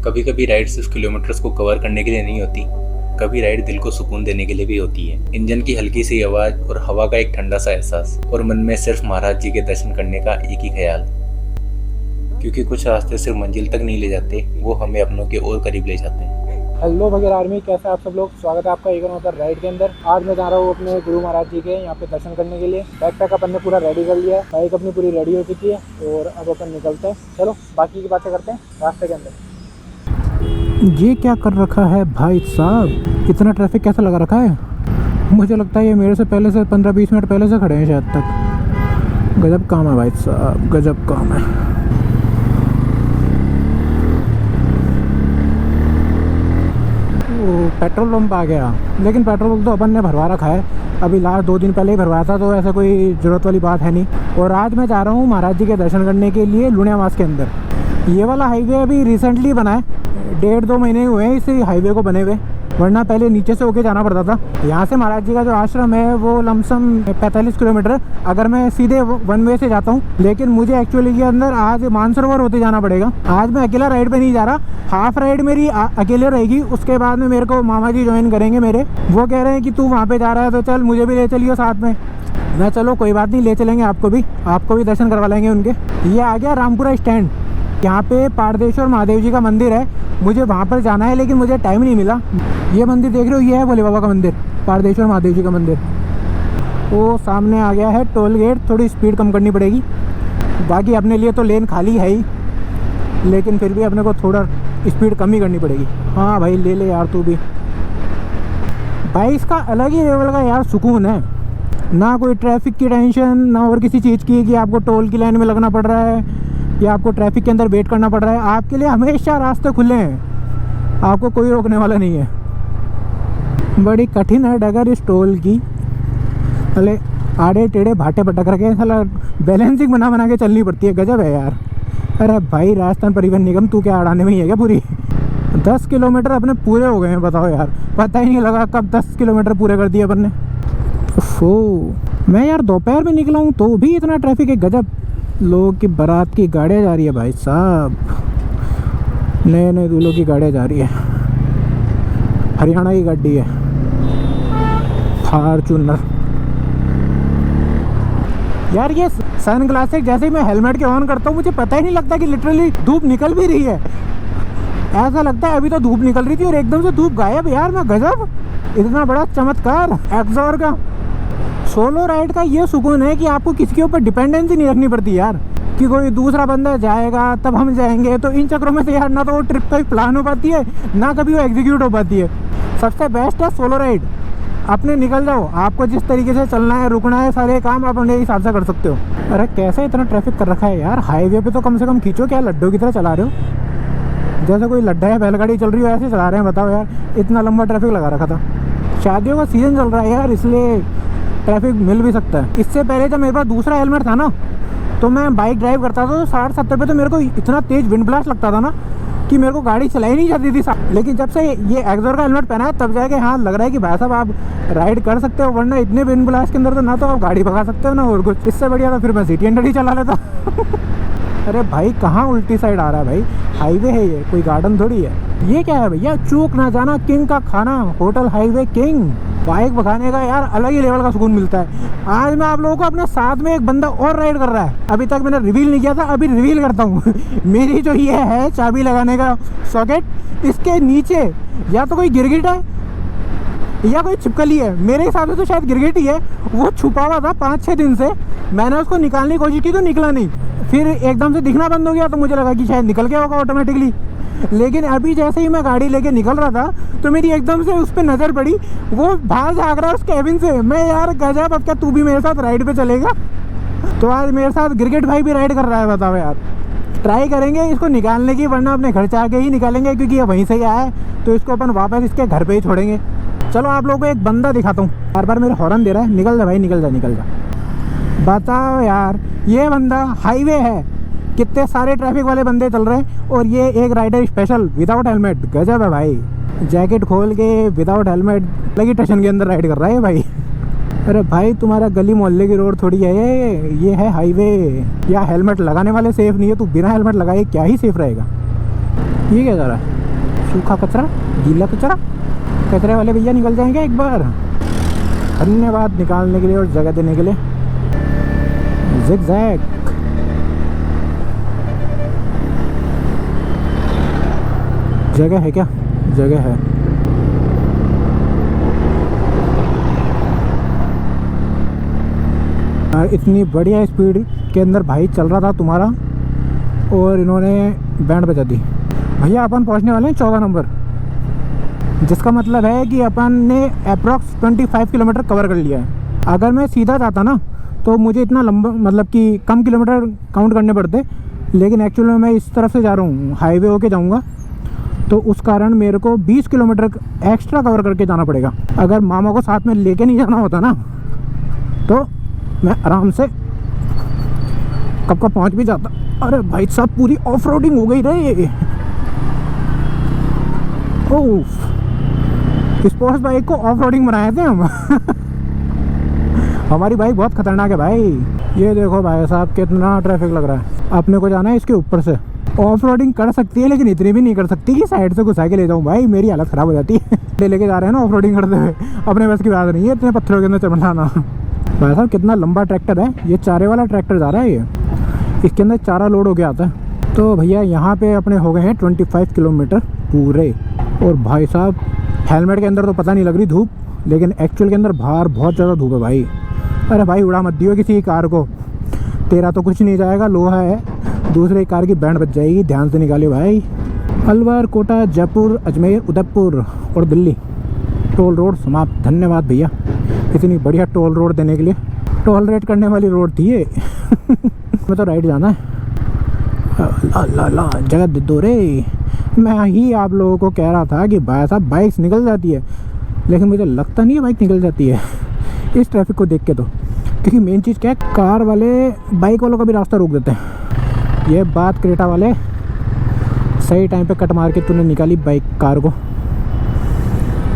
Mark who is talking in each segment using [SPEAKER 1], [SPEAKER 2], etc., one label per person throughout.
[SPEAKER 1] कभी कभी राइड सिर्फ किलोमीटर्स को कवर करने के लिए नहीं होती, कभी राइड दिल को सुकून देने के लिए भी होती है। इंजन की हल्की सी आवाज और हवा का एक ठंडा सा एहसास और मन में सिर्फ महाराज जी के दर्शन करने का एक ही ख्याल। क्योंकि कुछ रास्ते सिर्फ मंजिल तक नहीं ले जाते, वो हमें अपनों के और करीब ले जाते हैं।
[SPEAKER 2] हेलो बगैर आर्मी, कैसे आप सब लोग। स्वागत है आपका एक और राइड के अंदर। आज मैं जा रहा हूँ अपने गुरु महाराज जी के यहाँ पे दर्शन करने के लिए। बैग पैक अपन ने पूरा रेडी कर लिया है, बाइक अपनी पूरी रेडी हो चुकी है और अब अपन निकलते हैं। चलो बाकी की बातें करते हैं रास्ते के अंदर। ये क्या कर रखा है भाई साहब, इतना ट्रैफिक कैसा लगा रखा है। मुझे लगता है ये मेरे से पहले से 15-20 मिनट पहले से खड़े हैं शायद तक। गजब काम है भाई साहब, गजब काम है। पेट्रोल पंप आ गया, लेकिन पेट्रोल पंप तो अपन ने भरवा रखा है। अभी लास्ट 2 दिन पहले ही भरवाया था, तो ऐसा कोई ज़रूरत वाली बात है नहीं। और आज मैं जा रहा हूँ महाराज जी के दर्शन करने के लिए लुणियावास के अंदर। ये वाला हाईवे अभी रिसेंटली बना है, 1.5-2 महीने हुए हैं इस हाईवे को बने हुए, वरना पहले नीचे से होके जाना पड़ता था। यहाँ से महाराज जी का जो आश्रम है वो लमसम 45 किलोमीटर अगर मैं सीधे वन वे से जाता हूँ। लेकिन मुझे एक्चुअली के अंदर आज मानसरोवर होते जाना पड़ेगा। आज मैं अकेला राइड पे नहीं जा रहा, हाफ राइड मेरी अकेले रहेगी। उसके बाद में मेरे को मामा जी ज्वाइन करेंगे मेरे। वो कह रहे हैं कि तू वहाँ पे जा रहा है तो चल मुझे भी ले चलिए साथ में। मैं चलो कोई बात नहीं, ले चलेंगे आपको भी दर्शन करवा लेंगे उनके। ये आ गया रामपुरा स्टैंड। यहाँ पे पारदेश्वर महादेव जी का मंदिर है, मुझे वहाँ पर जाना है लेकिन मुझे टाइम नहीं मिला। ये मंदिर देख रहे हो, ये है भोले बाबा का मंदिर, पारदेश्वर महादेव जी का मंदिर। वो सामने आ गया है टोल गेट, थोड़ी स्पीड कम करनी पड़ेगी। बाकी अपने लिए तो लेन खाली है ही, लेकिन फिर भी अपने को थोड़ा स्पीड कम ही करनी पड़ेगी। हाँ भाई ले ले यार तू भी। भाई इसका अलग ही लेवल का यार सुकून है, ना कोई ट्रैफिक की टेंशन, ना और किसी चीज़ की कि आपको टोल की लाइन में लगना पड़ रहा है या आपको ट्रैफिक के अंदर वेट करना पड़ रहा है। आपके लिए हमेशा रास्ते खुले हैं, आपको कोई रोकने वाला नहीं है। बड़ी कठिन है डगर इस टोल की, अरे आड़े टेढ़े भाटे पटक रखे, साला बैलेंसिंग बना के चलनी पड़ती है। गजब है यार। अरे भाई राजस्थान परिवहन निगम, तू क्या अड़ाने में ही है क्या पूरी। 10 किलोमीटर अपने पूरे हो गए हैं, बताओ यार। पता ही नहीं लगा कब 10 किलोमीटर पूरे कर दिए अपन ने। मैं यार दोपहर में निकला हूँ तो भी इतना ट्रैफिक है, गजब। लोगों की बारात की गाड़ियाँ जा रही है भाई साहब, नए नए दूल्हों की गाड़ियाँ जा रही है। हरियाणा की गाड़ी है, फॉर्च्यूनर। यार ये सन ग्लासेस जैसे ही मैं हेलमेट के ऑन करता हूँ, मुझे पता ही नहीं लगता कि लिटरली धूप निकल भी रही है। ऐसा लगता है अभी तो धूप निकल रही थी और एकदम से धूप गायब। यार मैं गजब, इतना बड़ा चमत्कार एक्सोर का। सोलो राइड का ये सुकून है कि आपको किसी के ऊपर डिपेंडेंसी नहीं रखनी पड़ती यार, कि कोई दूसरा बंदा जाएगा तब हम जाएंगे। तो इन चक्करों में से यार ना तो वो ट्रिप का प्लान हो पाती है, ना कभी वो एग्जीक्यूट हो पाती है। सबसे बेस्ट है सोलो राइड। अपने निकल जाओ, आपको जिस तरीके से चलना है, रुकना है, सारे काम आप अपने हिसाब से कर सकते हो। अरे कैसे इतना ट्रैफिक कर रखा है यार। हाईवे पे तो कम से कम खींचो, क्या लड्डू की तरह चला रहे हो, जैसे कोई लड्डा या बैलगाड़ी चल रही हो ऐसे चला रहे हैं। बताओ यार, इतना लंबा ट्रैफिक लगा रखा था। शादियों का सीज़न चल रहा है यार, इसलिए ट्रैफिक मिल भी सकता है। इससे पहले जब मेरे पास दूसरा हेलमेट था ना, तो मैं बाइक ड्राइव करता था तो 60-70 पे तो मेरे को इतना तेज़ विंड ब्लास्ट लगता था ना कि मेरे को गाड़ी चलाई नहीं जाती थी। लेकिन जब से ये एक्सोर का हेलमेट पहना है तब जाके हाँ लग रहा है कि भाई साहब आप राइड कर सकते हो, वरना इतने विंड ब्लास्ट के अंदर तो ना तो आप गाड़ी भगा सकते हो ना और कुछ। इससे बढ़िया था फिर मैं सिटी अंडर ही चला लेता। अरे भाई कहाँ उल्टी साइड आ रहा है भाई, हाईवे है ये, कोई गार्डन थोड़ी है। ये क्या है भैया, चूक ना जाना किंग का खाना, होटल हाईवे किंग। बाइक भगाने का यार अलग ही लेवल का सुकून मिलता है। आज मैं आप लोगों को अपने साथ में एक बंदा और राइड कर रहा है, अभी तक मैंने रिवील नहीं किया था, अभी रिवील करता हूँ। मेरी जो ये है चाबी लगाने का सॉकेट, इसके नीचे या तो कोई गिरगिट है या कोई छिपकली है। मेरे हिसाब से तो शायद गिरगिट ही है। वो छुपा हुआ था 5-6 दिन से, मैंने उसको निकालने की कोशिश की तो निकला नहीं, फिर एकदम से दिखना बंद हो गया तो मुझे लगा कि शायद निकल गया होगा ऑटोमेटिकली। लेकिन अभी जैसे ही मैं गाड़ी लेके निकल रहा था तो मेरी एकदम से उस पर नज़र पड़ी, वो बाहर झाँक रहा है उस कैबिन से। मैं यार गजब, अब क्या तू भी मेरे साथ राइड पे चलेगा। तो आज मेरे साथ गिरगिट भाई भी राइड कर रहा है। बताओ यार, ट्राई करेंगे इसको निकालने की, वरना अपने घर से आके ही निकालेंगे, क्योंकि ये वहीं से ही आया है तो इसको अपन वापस इसके घर पे ही छोड़ेंगे। चलो आप लोगों को एक बंदा दिखाता हूँ, बार बार मेरे हॉर्न दे रहा है। निकल जा भाई, निकल जा निकल जा। बताओ यार, ये बंदा हाईवे है, कितने सारे ट्रैफिक वाले बंदे चल रहे हैं और ये एक राइडर स्पेशल विदाउट हेलमेट। गजब है भाई, जैकेट खोल के विदाउट हेलमेट लगी स्टेशन के अंदर राइड कर रहा है भाई। अरे भाई तुम्हारा गली मोहल्ले की रोड थोड़ी है ये है हाईवे। या हेलमेट लगाने वाले सेफ नहीं है, तू बिना हेलमेट लगाए क्या ही सेफ रहेगा। ये क्या जा रहा है? सूखा कचरा, गीला कचरा। कचरे वाले भैया निकल जाएंगे एक बार। धन्यवाद निकालने के लिए और जगह देने के लिए। ज़िगज़ैग। जगह है क्या? जगह है। इतनी बढ़िया स्पीड के अंदर भाई चल रहा था तुम्हारा, और इन्होंने बैंड बजा दी। भैया अपन पहुंचने वाले हैं 14 नंबर, जिसका मतलब है कि अपन ने अप्रॉक्स 25 किलोमीटर कवर कर लिया है। अगर मैं सीधा जाता ना तो मुझे इतना लंबा, मतलब कि कम किलोमीटर काउंट करने पड़ते, लेकिन एक्चुअली में मैं इस तरफ से जा रहा हूँ, हाईवे होके जाऊँगा, तो उस कारण मेरे को 20 किलोमीटर एक्स्ट्रा कवर करके जाना पड़ेगा। अगर मामा को साथ में लेके नहीं जाना होता ना तो मैं आराम से कब का पहुंच भी जाता। अरे भाई साहब, पूरी ऑफ रोडिंग हो गई रे। ओह, स्पोर्ट्स बाइक को ऑफ रोडिंग बनाए थे हम। हमारी बाइक बहुत खतरनाक है भाई। ये देखो भाई साहब, कितना ट्रैफिक लग रहा है। अपने को जाना है इसके ऊपर से। ऑफ रोडिंग कर सकती है, लेकिन इतनी भी नहीं कर सकती कि साइड से घुसा के ले जाऊँ। भाई मेरी हालत ख़राब हो जाती है। लेके जा रहे हैं ना ऑफ रोडिंग करते हुए, अपने बस की बात नहीं है इतने पत्थरों के अंदर चढ़ना। भाई साहब कितना लंबा ट्रैक्टर है, ये चारे वाला ट्रैक्टर जा रहा है। ये इसके अंदर चारा लोड हो गया आता है। तो भैया यहाँ पे अपने हो गए हैं 25 किलोमीटर पूरे। और भाई साहब हेलमेट के अंदर तो पता नहीं लग रही धूप, लेकिन एक्चुअल के अंदर बाहर बहुत ज़्यादा धूप है भाई। अरे भाई उड़ा मत दियो किसी कार को, तेरा तो कुछ नहीं जाएगा, लोहा है। दूसरे कार की बैंड बच जाएगी, ध्यान से निकालियो भाई। अलवर, कोटा, जयपुर, अजमेर, उदयपुर और दिल्ली टोल रोड समाप्त। धन्यवाद भैया इतनी बढ़िया टोल रोड देने के लिए। टोल रेट करने वाली रोड थी ये। मैं तो राइट जाना है। ला ला ला जगह दे दो रे। मैं ही आप लोगों को कह रहा था कि भाई साहब बाइक्स निकल जाती है, लेकिन मुझे लगता नहीं है बाइक निकल जाती है इस ट्रैफिक को देख के। तो क्योंकि मेन चीज़ क्या है, कार वाले बाइक वालों का भी रास्ता रोक देते हैं। ये बात क्रेटा वाले सही टाइम पे कट मार के तूने निकाली बाइक कार को।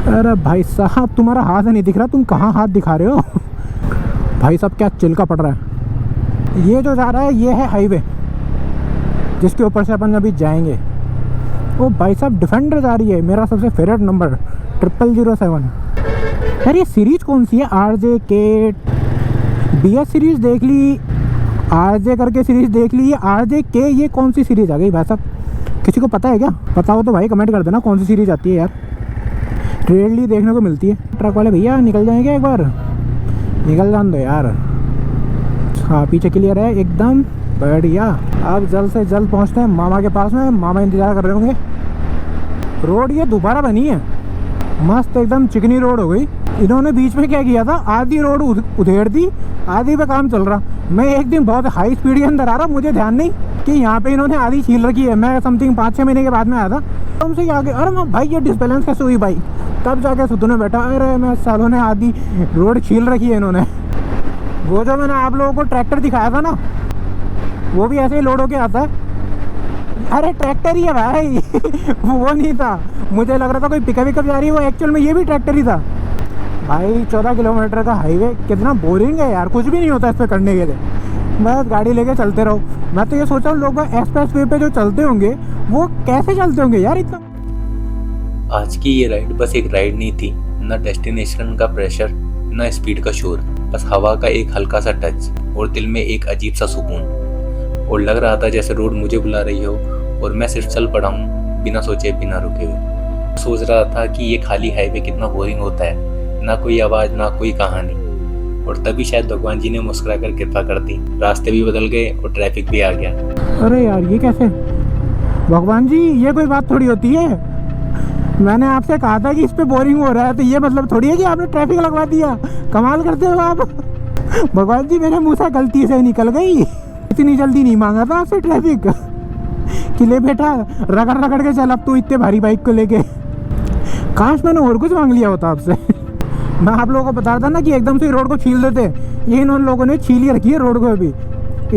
[SPEAKER 2] अरे भाई साहब तुम्हारा हाथ नहीं दिख रहा, तुम कहाँ हाथ दिखा रहे हो? भाई साहब क्या चिल्का पड़ रहा है। ये जो जा रहा है ये है हाईवे, जिसके ऊपर से अपन अभी जाएंगे। ओ भाई साहब डिफेंडर जा रही है, मेरा सबसे फेवरेट नंबर 0007। यार ये सीरीज कौन सी है? RJ BS सीरीज देख ली, RJ करके सीरीज देख ली, RJ ये कौन सी सीरीज आ गई भाई साहब? किसी को पता है क्या? पता हो तो भाई कमेंट कर देना कौन सी सीरीज आती है यार, रेयरली देखने को मिलती है। ट्रक वाले भैया निकल जाएंगे एक बार, निकल जान दो यार। हाँ पीछे क्लियर है एकदम बढ़िया। अब जल्द से जल्द पहुंचते हैं मामा के पास में, मामा इंतजार कर रहे होंगे। रोड ये दोबारा बनी है, मस्त एकदम चिकनी रोड हो गई। इन्होंने बीच में क्या किया था, आधी रोड उधेड़ दी, आधी पे काम चल रहा। मैं एक दिन बहुत हाई स्पीड के अंदर आ रहा, मुझे ध्यान नहीं कि यहाँ पे इन्होंने आधी छील रखी है। मैं समथिंग 5-6 महीने के बाद में आया था, तुमसे आगे अरे मैं भाई ये डिसबैलेंस कैसे हुई भाई, तब जाके सुधने बैठा। अरे मैं सालों ने आधी रोड छील रखी है इन्होंने। वो जो मैंने आप लोगों को ट्रैक्टर दिखाया था ना, वो भी ऐसे ही लोड होके आता है। अरे ट्रैक्टर ही है भाई। वो नहीं था, मुझे लग रहा था कोई पिकअप जा रही है, वो एक्चुअल में ये भी ट्रैक्टर ही था। भाई 14 किलोमीटर का हाईवे कितना बोरिंग है यार, कुछ भी नहीं होता इस पर करने के लिए, बस गाड़ी लेके चलते रहो। मैं तो ये सोचा हूँ लोग एक्सप्रेस वे पे जो चलते होंगे वो कैसे चलते होंगे यार इतना।
[SPEAKER 1] आज की ये राइड बस एक राइड नहीं थी, न डेस्टिनेशन का प्रेशर न स्पीड का शोर, बस हवा का एक हल्का सा टच और दिल में एक अजीब सा सुकून। और लग रहा था जैसे रोड मुझे बुला रही हो और मैं सिर्फ चल पड़ा हूँ बिना सोचे बिना रुके हुए। सोच रहा था कि ये खाली हाईवे कितना बोरिंग होता है, ना कोई आवाज़ ना कोई कहानी। और तभी शायद भगवान जी ने मुस्कुरा कर कृपा कर दी, रास्ते भी बदल गए और ट्रैफिक भी आ गया।
[SPEAKER 2] अरे यार ये कैसे भगवान जी, ये कोई बात थोड़ी होती है। मैंने आपसे कहा था कि इस पे बोरिंग हो रहा है, तो ये मतलब थोड़ी है कि आपने ट्रैफिक लगवा दिया। कमाल करते हो आप। भगवान जी मेरे मुँह से गलती से निकल गई, इतनी जल्दी नहीं मांगा था आपसे ट्रैफिक कि ले बेटा रगड़ रगड़ के चल अब तू इतने भारी बाइक को लेके। काश मैंने और कुछ मांग लिया होता आपसे। मैं आप लोगों को बता रहा था ना कि एकदम से रोड को छील देते, ये इन लोगों ने छील ही रखी है रोड को अभी,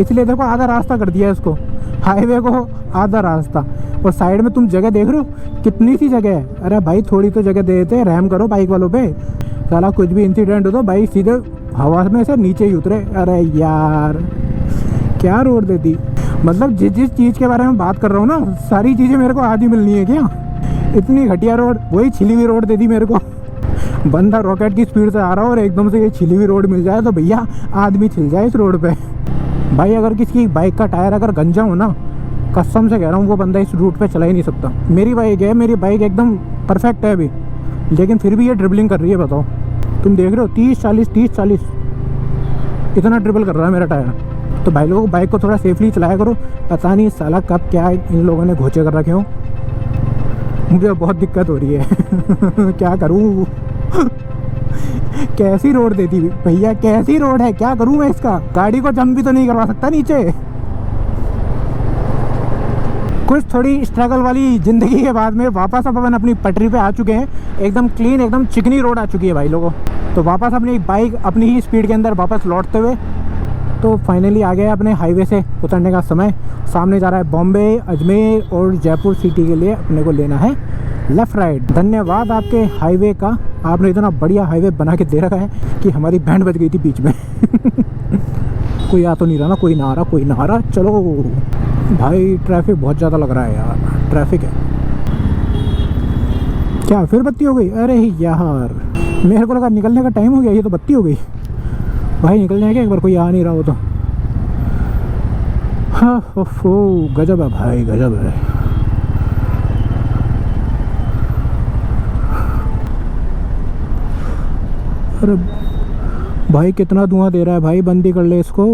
[SPEAKER 2] इसलिए देखो आधा रास्ता कर दिया इसको, हाईवे को आधा रास्ता। और साइड में तुम जगह देख रहे हो कितनी सी जगह है। अरे भाई थोड़ी तो जगह दे देते, रहम करो बाइक वालों पे। साला कुछ भी इंसिडेंट हो तो भाई सीधे हवा में से नीचे ही उतरे। अरे यार क्या रोड दे दी। मतलब जिस जिस चीज़ के बारे में बात कर रहा हूँ ना, सारी चीज़ें मेरे को आज ही मिलनी है क्या? इतनी घटिया रोड, वही छिली हुई रोड दे दी मेरे को। बंदा रॉकेट की स्पीड से आ रहा हो और एकदम से ये छिली हुई रोड मिल जाए तो भैया आदमी छिल जाए इस रोड पे। भाई अगर किसी की बाइक का टायर अगर गंजा हो ना, कसम से कह रहा हूँ वो बंदा इस रूट पे चला ही नहीं सकता। मेरी बाइक है, मेरी बाइक एकदम परफेक्ट है अभी, लेकिन फिर भी ये ड्रिबलिंग कर रही है। बताओ, तुम देख रहे हो 30-40 इतना ड्रिबल कर रहा है मेरा टायर। तो भाई लोगों बाइक को थोड़ा सेफली चलाया करो। पता नहीं साला कब क्या इन लोगों ने घोचे कर रखे हो, मुझे बहुत दिक्कत हो रही है। क्या करूँ? कैसी रोड देती भैया, कैसी रोड है, क्या करूँ मैं इसका? गाड़ी को जंप भी तो नहीं करवा सकता नीचे। कुछ थोड़ी स्ट्रगल वाली ज़िंदगी के बाद में वापस अब अपन अपनी पटरी पे आ चुके हैं। एकदम क्लीन, एकदम चिकनी रोड आ चुकी है भाई लोगों। तो वापस अपनी बाइक अपनी ही स्पीड के अंदर वापस लौटते हुए तो फाइनली आ गया अपने हाईवे से उतरने का समय। सामने जा रहा है बॉम्बे, अजमेर और जयपुर सिटी के लिए अपने को लेना है लेफ़्ट राइट। धन्यवाद आपके हाईवे का, आपने इतना बढ़िया हाईवे बना के दे रखा है कि हमारी बैंड बज गई थी बीच में। कोई आ तो नहीं रहा ना, कोई ना आ रहा, कोई ना आ रहा। चलो भाई, ट्रैफिक बहुत ज़्यादा लग रहा है यार, ट्रैफिक है। क्या फिर बत्ती हो गई? अरे यार, मेरे को लगा निकलने का टाइम हो गया, ये तो बत्ती हो गई। भाई निकल जाएंगे एक बार, कोई आ नहीं रहा हो तो। हाँ हो, गजब है भाई, गजब है। अरे भाई कितना धुआं दे रहा है भाई, बंद ही कर ले इसको।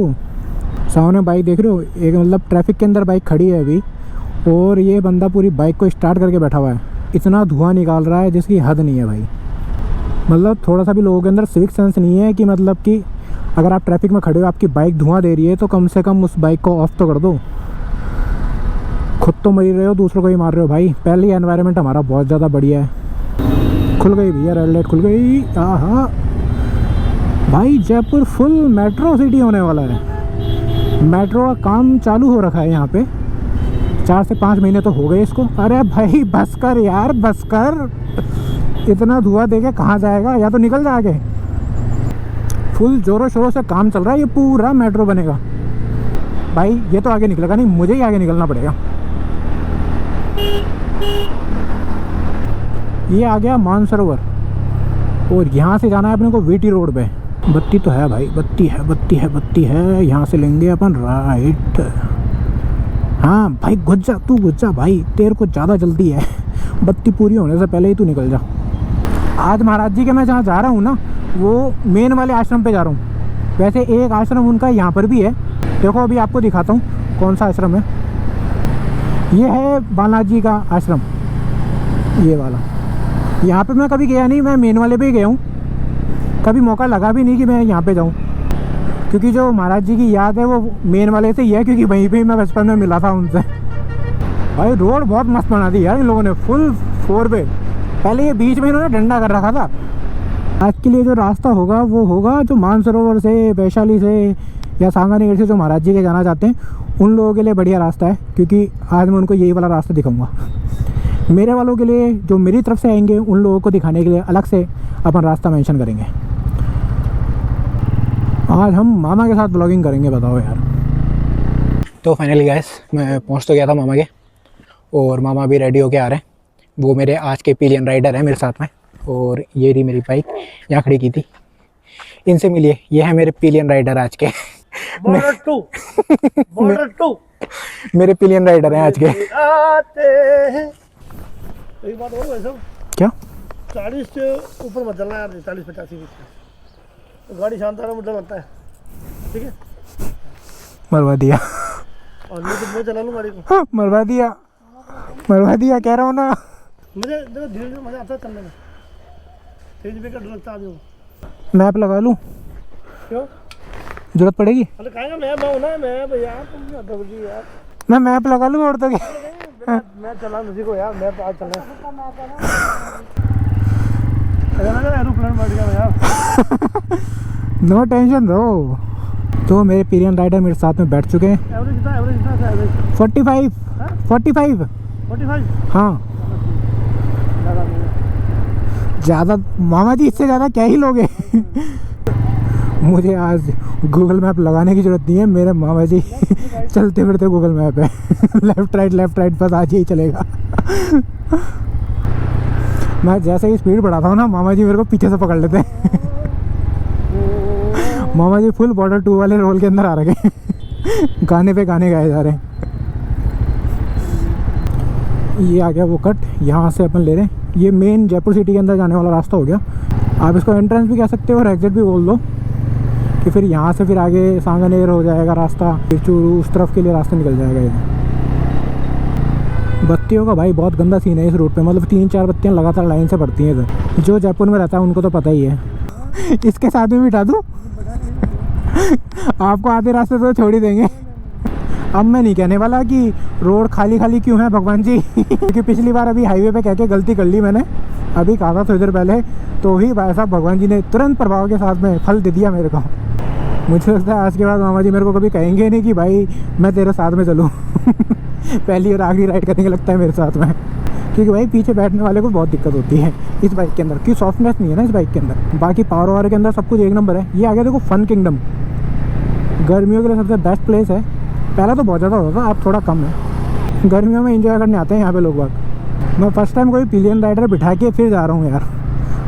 [SPEAKER 2] सामने बाइक देख रहे हो, एक मतलब ट्रैफिक के अंदर बाइक खड़ी है अभी, और ये बंदा पूरी बाइक को स्टार्ट करके बैठा हुआ है। इतना धुआं निकाल रहा है जिसकी हद नहीं है भाई। मतलब थोड़ा सा भी लोगों के अंदर सिविक सेंस नहीं है कि मतलब कि अगर आप ट्रैफिक में खड़े हो, आपकी बाइक धुआं दे रही है तो कम से कम उस बाइक को ऑफ तो कर दो। खुद तो मर रहे हो, दूसरों को ही मार रहे हो भाई। पहले ही एनवायरनमेंट हमारा बहुत ज़्यादा बढ़िया है। खुल गई भैया, रेड लाइट खुल गई। हाँ भाई, जयपुर फुल मेट्रो सिटी होने वाला है। मेट्रो का काम चालू हो रखा है यहाँ पे, 4 से 5 महीने तो हो गए इसको। अरे भाई बस कर यार, बस कर। इतना धुआं देके कहाँ जाएगा, या तो निकल जा आगे। फुल जोरों शोरों से काम चल रहा है, ये पूरा मेट्रो बनेगा भाई। ये तो आगे निकलेगा नहीं, मुझे ही आगे निकलना पड़ेगा। ये आ गया मानसरोवर, और यहाँ से जाना है अपने को वीटी रोड पे। बत्ती तो है भाई, बत्ती है, बत्ती है, बत्ती है। यहाँ से लेंगे अपन राइट। हाँ भाई घुस जा, तू घुस जा भाई, तेरे को ज़्यादा जल्दी है। बत्ती पूरी होने से पहले ही तू निकल जा। आज महाराज जी के मैं जहाँ जा रहा हूँ ना, वो मेन वाले आश्रम पे जा रहा हूँ। वैसे एक आश्रम उनका यहाँ पर भी है, देखो अभी आपको दिखाता हूँ कौन सा आश्रम है। ये है बालाजी का आश्रम, ये वाला। यहाँ पे मैं कभी गया नहीं, मैं मेन वाले पे ही गया हूँ। कभी मौका लगा भी नहीं कि मैं यहाँ पे जाऊँ, क्योंकि जो महाराज जी की याद है वो मेन वाले से ही है, क्योंकि वहीं पे ही मैं बचपन में मिला था उनसे। भाई रोड बहुत मस्त बना दी यार इन लोगों ने, फुल 4 वे। पहले ये बीच में इन्होंने डंडा कर रखा था। आज के लिए जो रास्ता होगा वो होगा जो मानसरोवर से, वैशाली से या सांगानेर से जो महाराज जी के जाना चाहते हैं उन लोगों के लिए बढ़िया रास्ता है, क्योंकि आज मैं उनको यही वाला रास्ता दिखाऊंगा। मेरे वालों के लिए जो मेरी तरफ से आएंगे उन लोगों को दिखाने के लिए अलग से अपन रास्ता मेंशन करेंगे। आज हम मामा के साथ ब्लॉगिंग करेंगे, बताओ यार। तो फाइनली गाइस मैं पहुंच तो गया था मामा के, और मामा भी रेडी होके आ रहे हैं। वो मेरे आज के पिलियन राइडर हैं मेरे साथ में, और ये रही मेरी बाइक यहाँ खड़ी की थी। इनसे मिलिए, ये है मेरे पिलियन राइडर आज के। मेरे पिलियन राइडर हैं आज के।
[SPEAKER 3] एक बात और वैसे
[SPEAKER 2] क्या
[SPEAKER 3] 40 से ऊपर मत चलना यार, 40-85 तो गाड़ी शानदार मुझे लगता है। ठीक है,
[SPEAKER 2] मरवा दिया।
[SPEAKER 3] और मैं चला लूँ गाड़ी को।
[SPEAKER 2] मरवा दिया, मरवा दिया कह रहा हूँ ना।
[SPEAKER 3] मुझे देखो धीरे धीरे मजा आता है चलने में, तेज पे का डर लगता है।
[SPEAKER 2] मैप लगा लूँ?
[SPEAKER 3] क्यों
[SPEAKER 2] जरूरत पड़ेगी?
[SPEAKER 3] अरे कहेंगे मैं हूँ ना, मैं भैया तुम क्या दबजी यार।
[SPEAKER 2] मैं मैप लगा लूँ और तो क्या?
[SPEAKER 3] मैं चला मुझे को यार, मैं आज चलना एरोप्लेन बैठ गया यार।
[SPEAKER 2] No tension bro. तो मेरे पिलियन राइडर मेरे साथ में बैठ चुके हैं।
[SPEAKER 3] एवरेज कितना एवरेज?
[SPEAKER 2] 45 45
[SPEAKER 3] 45।
[SPEAKER 2] हाँ ज़्यादा मामा जी, इससे ज़्यादा क्या ही लोगे। मुझे आज गूगल मैप लगाने की ज़रूरत नहीं है, मेरे मामा जी चलते फिरते गूगल मैप है। लेफ्ट राइट बस आज ही चलेगा। मैं जैसे ही स्पीड बढ़ाता हूँ ना, मामा जी मेरे को पीछे से पकड़ लेते हैं। मामा जी फुल बॉर्डर 2 वाले रोल के अंदर आ रखे हैं। गाने पे गाने गाए जा रहे हैं। ये आ गया वो कट, यहाँ से अपन ले रहे हैं। ये मेन जयपुर सिटी के अंदर जाने वाला रास्ता हो गया। आप इसको एंट्रेंस भी कह सकते हो और एग्जिट भी बोल दो, कि फिर यहाँ से फिर आगे सांगनेर हो जाएगा रास्ता, फिर चूरू उस तरफ के लिए रास्ता निकल जाएगा। ये बत्तियों का भाई बहुत गंदा सीन है इस रूट पे, मतलब 3-4 बत्तियाँ लगातार लाइन से पड़ती हैं इधर। जो जयपुर में रहता है उनको तो पता ही है। इसके साथ में बिठा दूँ? आपको आधे रास्ते तो छोड़ ही देंगे। अब मैं नहीं कहने वाला कि रोड खाली खाली क्यों है भगवान जी, क्योंकि पिछली बार अभी हाईवे पे कह के गलती कर ली मैंने। अभी कहा था थोड़ी देर पहले, तो ही भाई साहब भगवान जी ने तुरंत प्रभाव के साथ में फल दे दिया मेरे को। मुझे लगता है आज के बाद मामा जी मेरे को कभी कहेंगे नहीं कि भाई मैं तेरे साथ में चलूँ। पहली और आखिरी राइड करने के लगता है मेरे साथ में, क्योंकि भाई पीछे बैठने वाले को बहुत दिक्कत होती है इस बाइक के अंदर, क्योंकि सॉफ्टनेस नहीं है ना इस बाइक के अंदर। बाकी पावर वावर के अंदर सब कुछ एक नंबर है। ये आ गया देखो फन किंगडम, गर्मियों के लिए सबसे बेस्ट प्लेस है। पहला तो बहुत ज़्यादा होता था, अब थोड़ा कम है। गर्मियों में एंजॉय करने आते हैं यहाँ पे लोग बाग। मैं फर्स्ट टाइम कोई पिलियन राइडर बिठा के फिर जा रहा हूँ यार,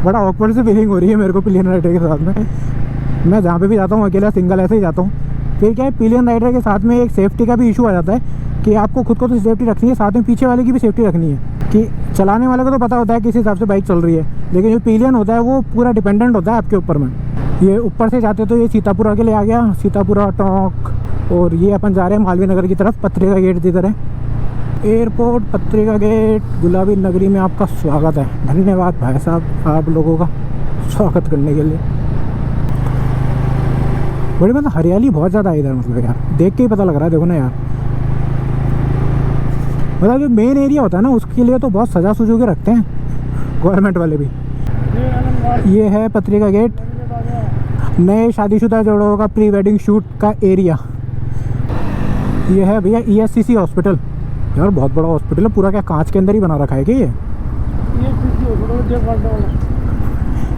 [SPEAKER 2] बड़ा ऑकवर्ड सी फीलिंग हो रही है मेरे को पिलियन राइडर के साथ में। मैं जहाँ पे भी जाता हूँ अकेला सिंगल ऐसे ही जाता हूँ। फिर क्या है, पिलियन राइडर के साथ में एक सेफ्टी का भी इशू आ जाता है कि आपको खुद को तो सेफ्टी रखनी है, साथ में पीछे वाले की भी सेफ्टी रखनी है। कि चलाने वाले को तो पता होता है किस हिसाब से बाइक चल रही है, लेकिन जो पिलियन होता है वो पूरा डिपेंडेंट होता है आपके ऊपर में। ये ऊपर से जाते तो ये सीतापुरा के लिए आ गया, सीतापुरा टोंक, और ये अपन जा रहे हैं मालवीय नगर की तरफ। पत्रिका गेट जिधर है, एयरपोर्ट पत्रिका गेट, गुलाबी नगरी में आपका स्वागत है। धन्यवाद भाई साहब आप लोगों का स्वागत करने के लिए। बड़ी मतलब हरियाली बहुत ज़्यादा है इधर, मतलब यार देख के ही पता लग रहा है। देखो ना यार, मतलब जो मेन एरिया होता है ना उसके लिए तो बहुत सजा सुजू के रखते हैं गवर्नमेंट वाले भी। ये है पत्रिका गेट, नए शादीशुदा जोड़ों का प्री वेडिंग शूट का एरिया। ये है भैया ESCC हॉस्पिटल। यार बहुत बड़ा हॉस्पिटल है, पूरा क्या कांच के अंदर ही बना रखा है क्या ये?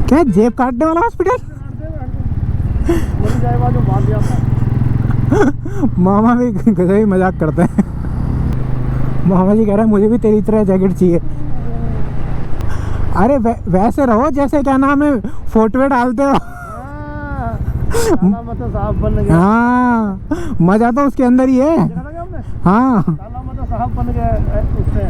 [SPEAKER 2] क्या जेब काटने वाला हॉस्पिटल? मामा भी गजब ही मजाक करते हैं। मामा जी कह रहे हैं मुझे भी तेरी तरह जैकेट चाहिए। अरे वैसे रहो जैसे क्या नाम है फोटो डालते हो।
[SPEAKER 3] साहब बन गया।
[SPEAKER 2] हाँ मजा तो उसके अंदर ही है। हाँ
[SPEAKER 3] साहब बन गया उससे।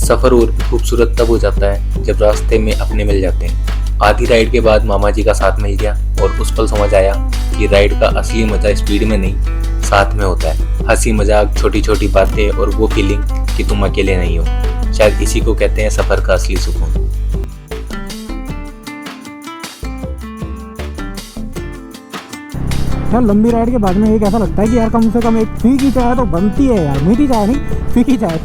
[SPEAKER 1] सफर और भी खूबसूरत तब हो जाता है जब रास्ते में अपने मिल जाते हैं। आधी राइड के बाद मामा जी का साथ मिल गया और उस पल समझ आया कि राइड का असली मजा स्पीड में नहीं साथ में होता है। हंसी मजाक, छोटी छोटी बातें और वो फीलिंग कि तुम अकेले नहीं हो, शायद इसी को कहते हैं सफर का असली सुकून।
[SPEAKER 2] यार लंबी राइड के बाद में एक ऐसा लगता है कि यार कम से कम एक फीकी चाय तो बनती है यार। मीठी चाय नहीं, फीकी चाय।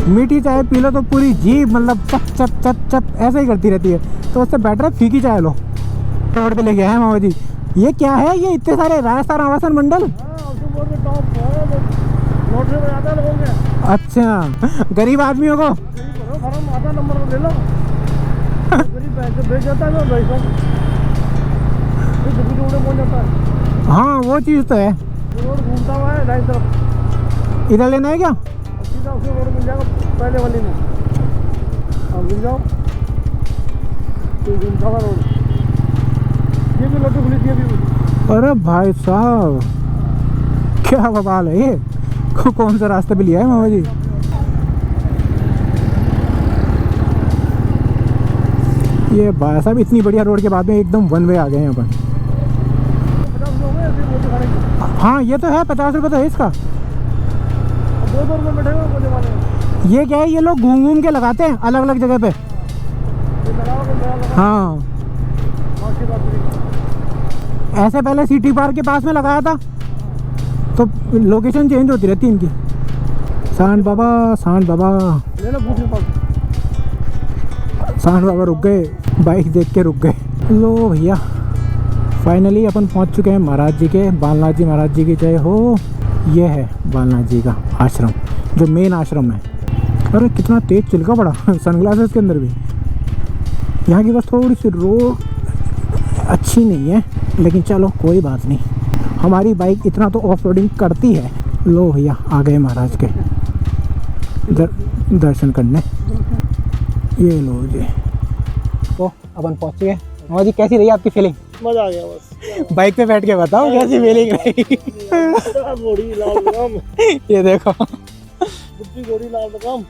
[SPEAKER 2] मीठी चाय पी लो तो पूरी जीभ मतलब चप चप चप चप ऐसे ही करती रहती है, तो उससे बेटर है फीकी चाय लो। रोड पे लेके आए मामा जी। ये क्या है, ये इतने सारे राजस्थान आवासन मंडल? अच्छा गरीब आदमियों को हाँ वो चीज़ तो है।
[SPEAKER 3] घूमता हुआ है ढाई तरफ।
[SPEAKER 2] इधर लेना है क्या?
[SPEAKER 3] सीधा उसके रोड मिल जाएगा पहले वाली में। अब मिल जाओ तो घूमता हुआ रोड। ये भी लड्डू खुली थी अभी।
[SPEAKER 2] अरे भाई साहब क्या बवाल है ये। कौन सा रास्ते पे लिया है मामा जी? ये भाई साहब इतनी बढ़िया रोड के बाद में एकदम वन वे आ गए हैं यहाँ पर। हाँ ये तो है, 50 रुपये तो है इसका।
[SPEAKER 3] 2 रुपये बैठेगा बोले वाले।
[SPEAKER 2] ये क्या है, ये लोग घूम घूम के लगाते हैं अलग अलग जगह पे। हाँ ऐसे पहले सिटी पार्क के पास में लगाया था, तो लोकेशन चेंज होती रहती है इनकी। सांड बाबा सांड बाबा सांड बाबा रुक गए, बाइक देख के रुक गए। लो भैया फाइनली अपन पहुंच चुके हैं महाराज जी के। बालनाथ जी महाराज जी की जय हो। ये है बालनाथ जी का आश्रम, जो मेन आश्रम है। अरे कितना तेज चिलका पड़ा सनग्लासेस के अंदर भी। यहाँ की बस थोड़ी सी रोड अच्छी नहीं है, लेकिन चलो कोई बात नहीं, हमारी बाइक इतना तो ऑफ रोडिंग करती है। लो भैया आ गए महाराज के दर्शन करने। ये लो जी, तो अपन पहुँच गए। मामा जी कैसी रही आपकी फीलिंग?
[SPEAKER 3] मजा आ गया बस।
[SPEAKER 2] बाइक पे बैठ के बताओ कैसी फीलिंग रही?
[SPEAKER 3] घोड़ी लाल लगाम,
[SPEAKER 2] ये देखो,
[SPEAKER 3] बुद्धि घोड़ी लाल लगाम।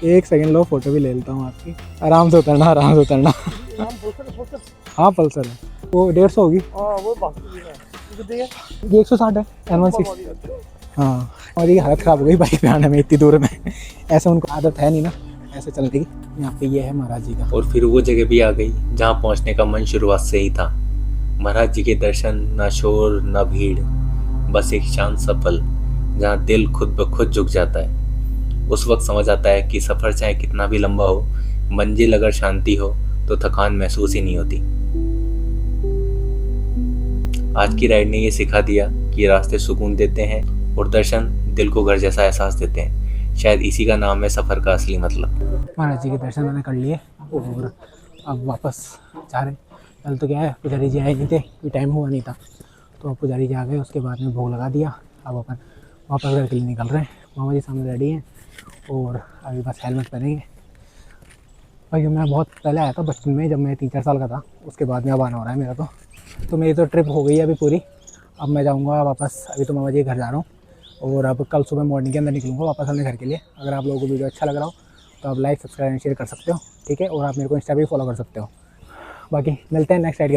[SPEAKER 2] एक सेकंड लो, फोटो भी ले लेता हूँ आपकी। आराम से उतरना, आराम से उतरना। हाँ पल्सर है, वो 150 होगी।
[SPEAKER 3] हाँ वो बाकी है,
[SPEAKER 2] ये 160 है N16। हाँ, और ये हालत ख़राब हो गई बाइक पे आने में इतनी दूर में। ऐसे उनको आदत है नहीं ना ऐसे चलने की। यहाँ पे ये है महाराज जी का।
[SPEAKER 1] और फिर वो जगह भी आ गई जहाँ पहुँचने का मन शुरुआत से ही था। महाराज जी के दर्शन, ना शोर ना भीड़, बस एक शांत सा पल जहाँ दिल खुद ब खुद झुक जाता है। उस वक्त समझ आता है कि सफ़र चाहे कितना भी लंबा हो, मंजिल अगर शांति हो तो थकान महसूस ही नहीं होती। आज की राइड ने ये सिखा दिया कि रास्ते सुकून देते हैं और दर्शन दिल को घर जैसा एहसास देते हैं। शायद इसी का नाम है सफ़र का असली मतलब।
[SPEAKER 2] महाराज जी के दर्शन मैंने कर लिए और अब वापस जा रहे। कल तो क्या है, पुजारी जी आए नहीं थे, कोई टाइम हुआ नहीं था, तो पुजारी जी आ गए, उसके बाद में भोग लगा दिया। अब अपन वापस घर के लिए निकल रहे हैं। मामा जी सामने रेडी हैं और अभी बस हेलमेट पहनेंगे। भाई मैं बहुत पहले आया था बचपन में, जब मैं 3-4 साल का था, उसके बाद में अब आना हो रहा है मेरा। तो मेरी तो ट्रिप हो गई है अभी पूरी। अब मैं जाऊंगा वापस। अभी तो मामा जी के घर जा रहा हूँ और अब कल सुबह मॉर्निंग के अंदर निकलूँगा वापस अपने घर के लिए। अगर आप लोगों को वीडियो अच्छा लग रहा हो तो आप लाइक, सब्सक्राइब एंड शेयर कर सकते हो, ठीक है। और आप मेरे को इंस्टा पे भी फॉलो कर सकते हो। बाकी मिलते हैं नेक्स्ट राइड के